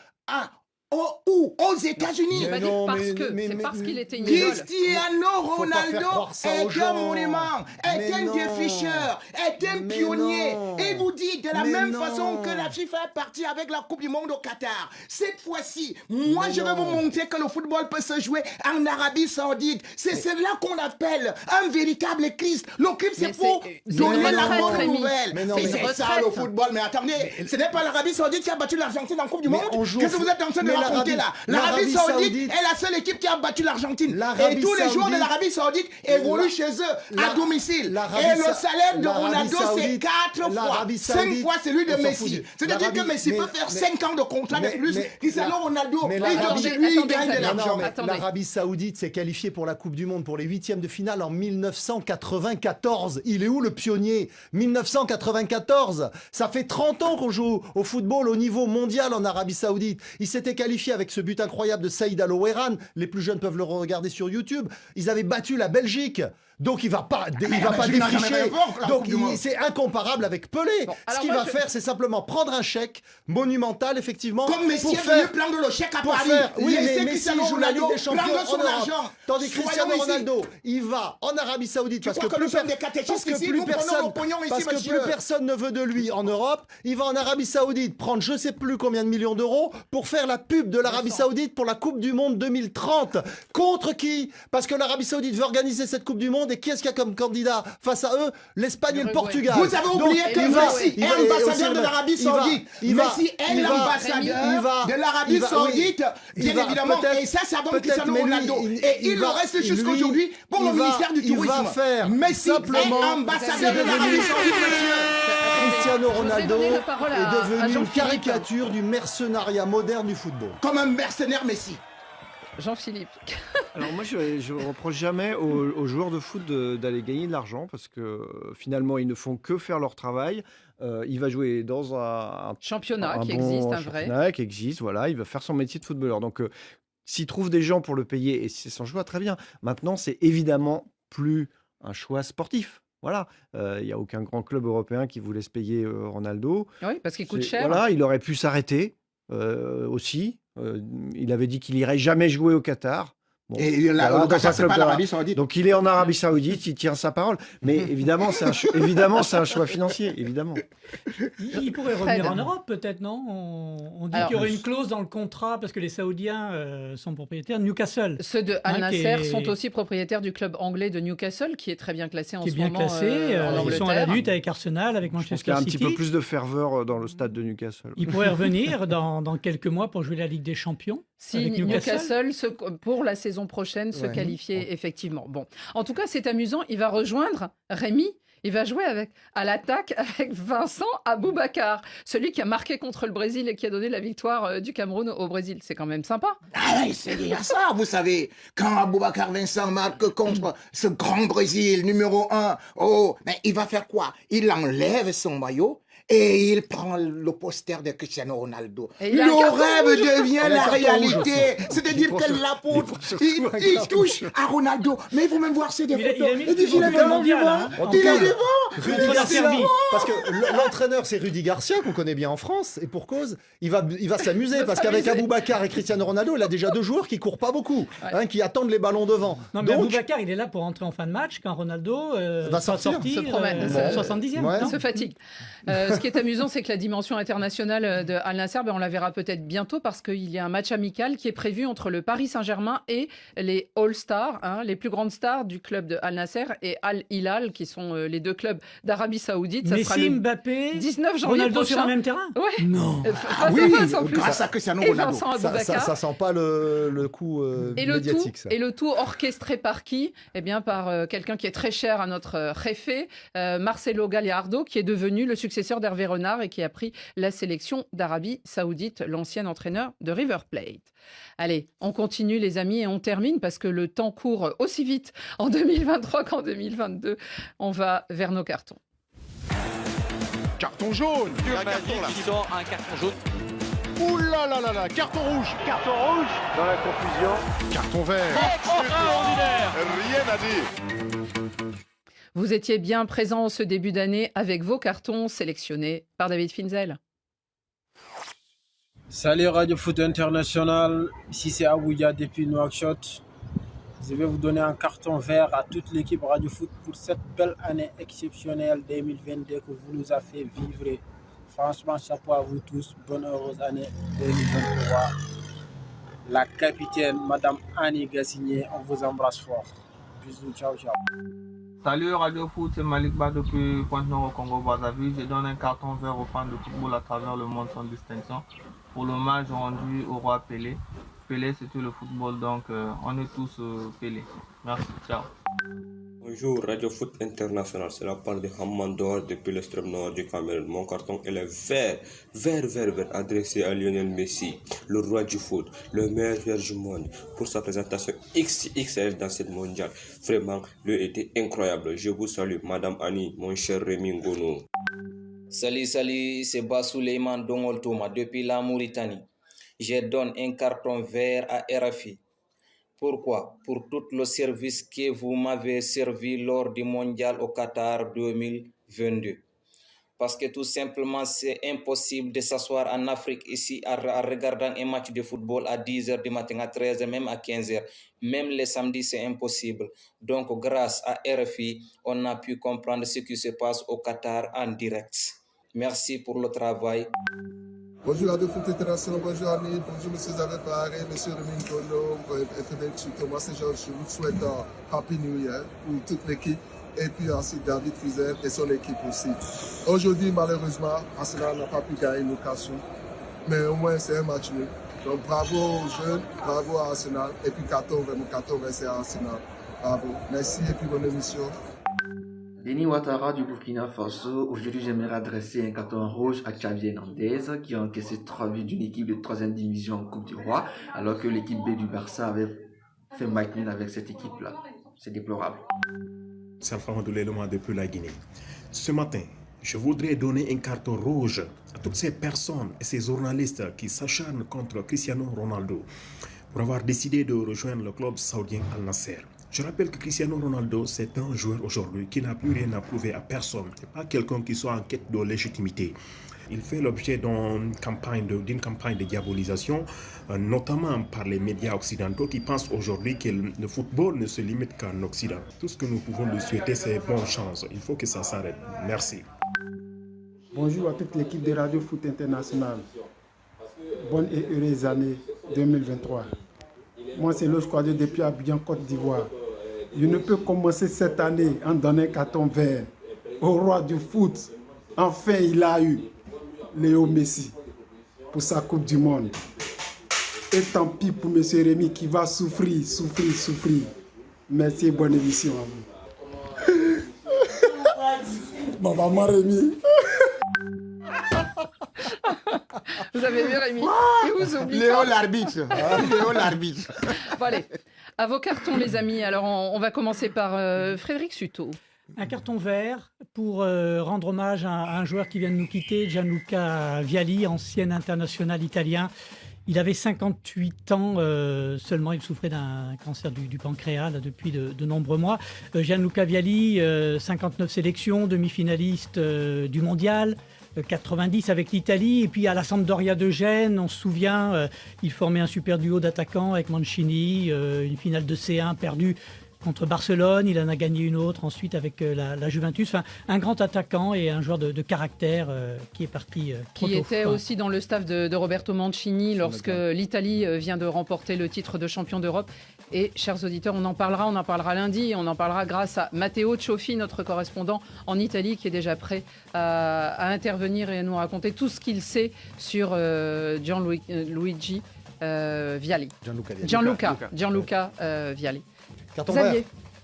Aux États-Unis. C'est parce qu'il était une idole. Cristiano Ronaldo est un monument, est un défricheur, est un pionnier. Et vous dites de la même façon que la FIFA est partie avec la Coupe du Monde au Qatar. Cette fois-ci, moi je vais vous montrer que le football peut se jouer en Arabie Saoudite. C'est cela qu'on appelle un véritable Christ. Le Christ, c'est pour donner la bonne nouvelle. C'est ça le football. Mais attendez, ce n'est pas l'Arabie Saoudite qui a battu l'Argentine en Coupe du Monde. Qu'est-ce que vous êtes en train de raconter là? L'Arabie Saoudite est la seule équipe qui a battu l'Argentine. Et tous les joueurs de l'Arabie Saoudite évoluent chez eux à domicile. Et le salaire de Ronaldo, c'est 4 fois, 5 fois celui de Messi. C'est-à-dire que Messi peut faire 5 ans de contrat de plus. Cristiano Ronaldo, lui, il gagne de l'argent. L'Arabie Saoudite s'est qualifiée pour la Coupe du Monde, pour les 8e de finale en 1994. Il est où le pionnier? 1994. Ça fait 30 ans qu'on joue au football au niveau mondial en Arabie Saoudite. Il s'était qualifié avec ce but incroyable de Saïd Al-Ouairan. Les plus jeunes peuvent le regarder sur YouTube. Ils avaient battu la Belgique. Donc il va pas défricher. Donc c'est incomparable avec Pelé. Ce qu'il va faire, c'est simplement prendre un chèque monumental, effectivement. Comme Messi est venu prendre le chèque à Paris. Oui, mais Messi joue la Ligue des Champions son argent. Tandis que Cristiano Ronaldo, il va en Arabie Saoudite parce que plus personne ne veut de lui en Europe. Il va en Arabie Saoudite prendre je sais plus combien de millions d'euros pour faire la pub de l'Arabie Saoudite pour la Coupe du Monde 2030. Contre qui? Parce que l'Arabie Saoudite veut organiser cette Coupe du Monde. Et qui est-ce qu'il y a comme candidat face à eux? L'Espagne et le Portugal. Vous avez oublié que Messi est ambassadeur de l'Arabie Saoudite. Messi est l'ambassadeur de l'Arabie Saoudite, bien évidemment. Et ça donne Cristiano Ronaldo. Et il le reste jusqu'aujourd'hui pour le ministère du Tourisme. Messi est ambassadeur de l'Arabie Saoudite, monsieur. Cristiano Ronaldo est devenu une caricature du mercenariat moderne du football. Comme un mercenaire Messi. Jean-Philippe. Alors moi, je ne reproche jamais aux joueurs de foot d'aller gagner de l'argent parce que finalement, ils ne font que faire leur travail. Il va jouer dans un championnat qui existe, un vrai. Championnat qui existe, voilà. Il va faire son métier de footballeur. Donc, s'il trouve des gens pour le payer et c'est son choix, très bien. Maintenant, c'est évidemment plus un choix sportif. Voilà, il n'y a aucun grand club européen qui voulait se payer Ronaldo. Oui, parce qu'il coûte cher. Voilà, il aurait pu s'arrêter aussi. Il avait dit qu'il irait jamais jouer au Qatar. Bon, Et le Qatar, c'est pas l'Arabie Saoudite. donc il est en Arabie Saoudite, il tient sa parole. Mais évidemment, c'est un choix financier, évidemment. Il pourrait revenir en Europe, peut-être, non? On dit qu'il y aurait une clause dans le contrat parce que les Saoudiens sont propriétaires de Newcastle. Ceux de Al Nasser sont aussi propriétaires du club anglais de Newcastle, qui est très bien classé en ce moment. Qui est bien classé. Ils sont à la lutte avec Arsenal, avec Manchester City. Il y a un petit peu plus de ferveur dans le stade de Newcastle. Il pourrait revenir dans quelques mois pour jouer la Ligue des Champions. Si Newcastle, pour la saison prochaine, se qualifier effectivement. Bon, en tout cas, c'est amusant. Il va rejoindre Rémi. Il va jouer à l'attaque avec Vincent Aboubakar, celui qui a marqué contre le Brésil et qui a donné la victoire du Cameroun au Brésil. C'est quand même sympa. Ah oui, c'est bien ça, vous savez. Quand Aboubakar Vincent marque contre ce grand Brésil numéro 1, mais il va faire quoi? Il enlève son maillot et il prend le poster de Cristiano Ronaldo. Le rêve devient la réalité. C'est-à-dire que l'apôtre, il touche à Ronaldo. Mais il faut même voir ses photos. Il dit qu'il est tellement vivant. Il est vivant. Rudy Garcia, parce que l'entraîneur c'est Rudy Garcia qu'on connaît bien en France et pour cause, il va s'amuser parce qu'avec Aboubakar et Cristiano Ronaldo, il a déjà deux joueurs qui courent pas beaucoup, qui attendent les ballons devant. Non mais Aboubakar, il est là pour entrer en fin de match quand Ronaldo va sortir, se promène, 70e, se fatigue. Ce qui est amusant, c'est que la dimension internationale de Al Nasser, on la verra peut-être bientôt parce qu'il y a un match amical qui est prévu entre le Paris Saint-Germain et les All-Stars, les plus grandes stars du club de Al Nasser et Al Hilal, qui sont les deux clubs d'Arabie Saoudite. Ça sera le Mbappé, 19 janvier Ronaldo prochain. sur le même terrain. Ouais. Non. Grâce à Cristiano Ronaldo. Ça sent pas le coup médiatique. Et le tout orchestré par qui? Eh bien, par quelqu'un qui est très cher à notre réfé, Marcelo Gallardo, qui est devenu le successeur d'Hervé Renard et qui a pris la sélection d'Arabie Saoudite, l'ancien entraîneur de River Plate. Allez, on continue les amis et on termine parce que le temps court aussi vite en 2023 qu'en 2022. On va vers nos cartons. Carton jaune. Un carton là. Qui sort un carton jaune. Ouh là là là là, carton rouge. Carton rouge. Dans la confusion. Carton vert. Extraordinaire. Rien à dire. Vous étiez bien présents ce début d'année avec vos cartons sélectionnés par David Finzel. Salut Radio Foot International, ici c'est Aouya depuis Nouakchott. Je vais vous donner un carton vert à toute l'équipe Radio Foot pour cette belle année exceptionnelle 2022 que vous nous avez fait vivre. Franchement, chapeau à vous tous, bonne heureuse année 2023. La capitaine, Madame Annie Gassigné, on vous embrasse fort. Bisous, ciao, ciao. Salut Radio Foot, c'est Malik Ba depuis Pointe-Noire au Congo-Brazzaville. Je donne un carton vert aux fans de football à travers le monde sans distinction pour l'hommage rendu au roi Pelé. Pelé, c'était le football, donc on est tous Pelé. Merci, ciao. Bonjour Radio Foot International, c'est la part de Hammandor depuis l'extrême nord du Cameroun. Mon carton il est vert, adressé à Lionel Messi, le roi du foot, le meilleur joueur du monde, pour sa présentation XXL dans cette mondiale. Vraiment, lui était incroyable. Je vous salue, Madame Annie, mon cher Rémi Ngono. Salut, c'est Basouleiman Dongol Touma depuis la Mauritanie. Je donne un carton vert à RFI. Pourquoi? Pour tout le service que vous m'avez servi lors du mondial au Qatar 2022. Parce que tout simplement, c'est impossible de s'asseoir en Afrique ici en regardant un match de football à 10h du matin, à 13h, même à 15h. Même les samedis, c'est impossible. Donc, grâce à RFI, on a pu comprendre ce qui se passe au Qatar en direct. Merci pour le travail. Bonjour Radio Foot International, bonjour Annie, bonjour Monsieur Zavet Barré, Monsieur Rémi Ngono, FNL Chito. Moi c'est Georges, je vous souhaite un Happy New Year pour toute l'équipe et puis ainsi David Fizel et son équipe aussi. Aujourd'hui malheureusement, Arsenal n'a pas pu gagner l'occasion, mais au moins c'est un match nul. Donc bravo aux jeunes, bravo à Arsenal et puis 14 c'est à Arsenal. Bravo, merci et puis bonne émission. Denis Ouattara du Burkina Faso. Aujourd'hui, j'aimerais adresser un carton rouge à Xavier Hernandez qui a encaissé 3 buts d'une équipe de 3e division en Coupe du Roi, alors que l'équipe B du Barça avait fait match nul avec cette équipe-là. C'est déplorable. C'est Alpha Madoulé-Loma depuis la Guinée. Ce matin, je voudrais donner un carton rouge à toutes ces personnes et ces journalistes qui s'acharnent contre Cristiano Ronaldo pour avoir décidé de rejoindre le club saoudien Al Nasser. Je rappelle que Cristiano Ronaldo, c'est un joueur aujourd'hui qui n'a plus rien à prouver à personne. Ce n'est pas quelqu'un qui soit en quête de légitimité. Il fait l'objet d'une campagne de diabolisation, notamment par les médias occidentaux qui pensent aujourd'hui que le football ne se limite qu'en Occident. Tout ce que nous pouvons lui souhaiter, c'est bonne chance. Il faut que ça s'arrête. Merci. Bonjour à toute l'équipe de Radio Foot International. Bonne et heureuse année 2023. Moi, c'est Loge Quadre depuis Abidjan, Côte d'Ivoire. Je ne peux commencer cette année en donnant un carton vert au roi du foot. Enfin, il a eu Léo Messi pour sa Coupe du Monde. Et tant pis pour M. Rémi qui va souffrir. Merci et bonne émission à vous. Bon, maman Rémi. Vous avez vu Rémi? Et vous oubliez Léo l'arbitre. Léo l'arbitre. Bon allez, à vos cartons les amis. Alors on va commencer par Frédéric Suto. Un carton vert pour rendre hommage à un joueur qui vient de nous quitter, Gianluca Vialli, ancien international italien. Il avait 58 ans seulement, il souffrait d'un cancer du pancréas là, depuis de nombreux mois. Gianluca Vialli, 59 sélections, demi-finaliste du mondial, 90 avec l'Italie, et puis à la Sampdoria de Gênes, on se souvient, il formait un super duo d'attaquants avec Mancini, une finale de C1 perdue contre Barcelone, il en a gagné une autre ensuite avec la Juventus. Enfin, un grand attaquant et un joueur de caractère qui est parti trop Qui tôt. était aussi dans le staff de Roberto Mancini lorsque l'Italie vient de remporter le titre de champion d'Europe. Et chers auditeurs, on en parlera lundi, on en parlera grâce à Matteo Cioffi, notre correspondant en Italie, qui est déjà prêt à intervenir et à nous raconter tout ce qu'il sait sur Gianluca Vialli. Gianluca Vialli.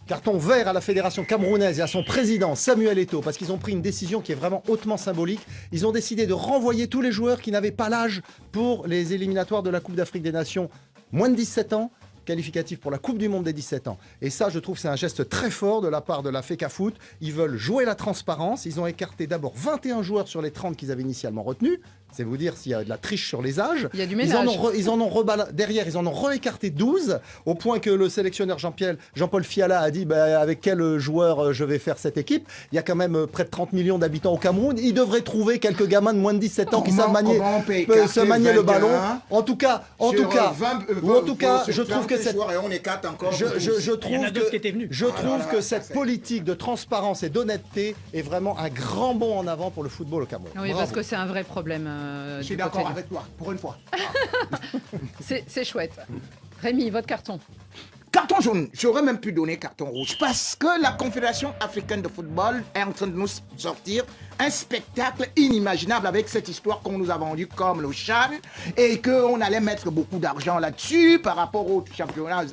Carton vert à la fédération camerounaise et à son président Samuel Eto'o, parce qu'ils ont pris une décision qui est vraiment hautement symbolique. Ils ont décidé de renvoyer tous les joueurs qui n'avaient pas l'âge pour les éliminatoires de la Coupe d'Afrique des Nations, moins de 17 ans, qualificatif pour la Coupe du Monde des 17 ans. Et ça, je trouve, c'est un geste très fort de la part de la FECAFOOT. Ils veulent jouer la transparence. Ils ont écarté d'abord 21 joueurs sur les 30 qu'ils avaient initialement retenus. C'est vous dire s'il y a de la triche sur les âges. Il y a du ménage. Derrière, ils en ont réécarté 12, au point que le sélectionneur Jean-Paul Fiala a dit avec quel joueur je vais faire cette équipe. Il y a quand même près de 30 millions d'habitants au Cameroun. Ils devraient trouver quelques gamins de moins de 17 ans qui savent se manier le ballon. En tout cas, je trouve que que cette politique de transparence et d'honnêteté est vraiment un grand bond en avant pour le football au Cameroun. Oui, parce que c'est un vrai problème. Je suis d'accord avec toi, pour une fois. C'est chouette. Rémi, votre carton. Carton jaune, j'aurais même pu donner carton rouge parce que la Confédération africaine de football est en train de nous sortir un spectacle inimaginable avec cette histoire qu'on nous a vendue comme le CHAN et qu'on allait mettre beaucoup d'argent là-dessus par rapport aux championnats,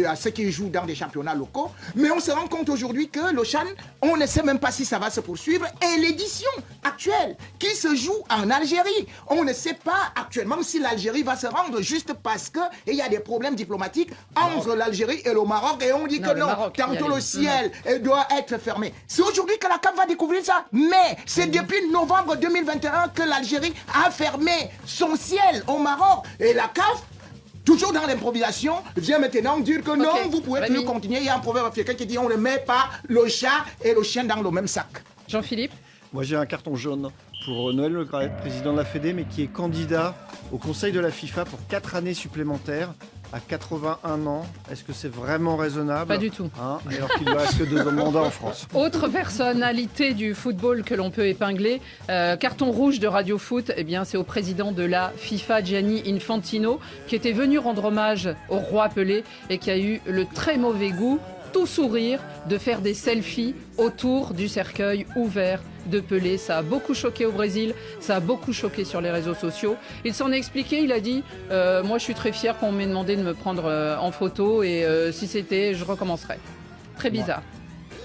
à ceux qui jouent dans des championnats locaux. Mais on se rend compte aujourd'hui que le CHAN, on ne sait même pas si ça va se poursuivre. Et l'édition actuelle qui se joue en Algérie, on ne sait pas actuellement si l'Algérie va se rendre juste parce qu'il y a des problèmes diplomatiques entre l'Algérie et le Maroc. Et on dit que non, tantôt le ciel doit être fermé. C'est aujourd'hui que la CAF va découvrir ça. Mais c'est depuis novembre 2021 que l'Algérie a fermé son ciel au Maroc. Et la CAF, toujours dans l'improvisation, vient maintenant dire que non, vous pouvez plus continuer. Il y a un proverbe africain qui dit on ne met pas le chat et le chien dans le même sac. Jean-Philippe? Moi j'ai un carton jaune pour Noël Le Graët, président de la Fédé, mais qui est candidat au Conseil de la FIFA pour 4 années supplémentaires à 81 ans. Est-ce que c'est vraiment raisonnable? Pas du tout. Alors qu'il ne reste que 2 mandats en France. Autre personnalité du football que l'on peut épingler, carton rouge de Radio Foot, eh bien, c'est au président de la FIFA, Gianni Infantino, qui était venu rendre hommage au roi Pelé et qui a eu le très mauvais goût, tout sourire, de faire des selfies autour du cercueil ouvert de Pelé. Ça a beaucoup choqué au Brésil, ça a beaucoup choqué sur les réseaux sociaux. Il s'en est expliqué, il a dit moi je suis très fier qu'on m'ait demandé de me prendre en photo et si c'était, je recommencerais. Très bizarre.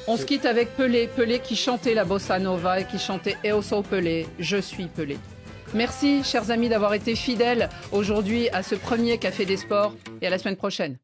On se quitte avec Pelé qui chantait la bossa nova et qui chantait Eu sou Pelé, je suis Pelé. Merci chers amis d'avoir été fidèles aujourd'hui à ce premier Café des Sports et à la semaine prochaine.